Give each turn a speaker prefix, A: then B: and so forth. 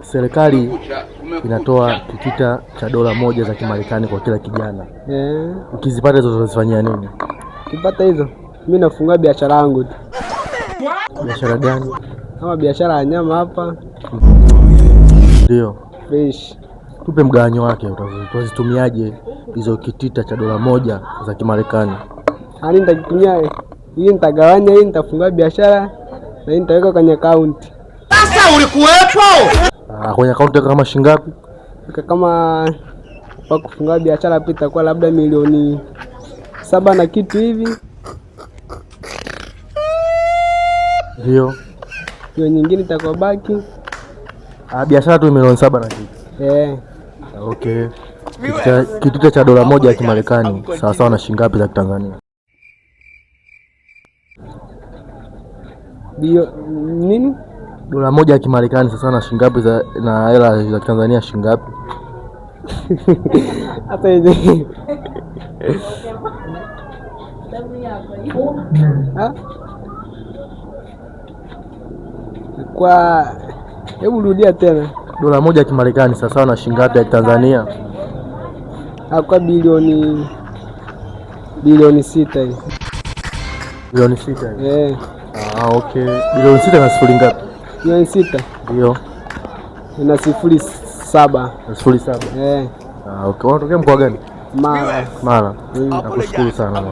A: Serikali inatoa kitita cha $1 za Kimarekani kwa kila kijana. Ukizipata hizo utazifanyia nini?
B: Ukipata hizo, mimi nafungua biashara yangu tu.
A: Biashara gani?
B: Kama biashara ya nyama hapa.
A: Ndio.
B: Fish.
A: Tupe mgawanyo wake, utazitumiaje hizo kitita cha $1 za Kimarekani?
B: Hani nitakitumia hii, nitagawanya hii, nitafungua biashara na hii nitaweka kwenye account.
C: Sasa ulikuwepo?
A: Kwenye account yako kama shilingi ngapi?
B: Kama kwa kufungua biashara pia itakuwa labda milioni 7 na kitu hivi.
A: Ndio.
B: Hiyo nyingine itakuwa baki.
A: Biashara tu milioni 7 na kitu. Okay. Kitita cha $1 ya Kimarekani sawa sawa na shilingi ngapi za Tanzania?
B: Nini?
A: $1 ya Kimarekani sasa na shilingi ngapi na hela za Tanzania shilingi ngapi?
B: Hata hivi. Kwa hebu rudia tena.
A: $1 ya Kimarekani sasa na shilingi ngapi ya Tanzania?
B: Kwa bilioni 6 hivi.
A: Bilioni 6? Okay. Bilioni 6 na sifuri ngapi?
B: Bilioni 6.
A: Ndio.
B: Ina 0.7.
A: 0.7. Okay. Unatokea mkoa gani?
B: Mara.
A: Nakushukuru sana.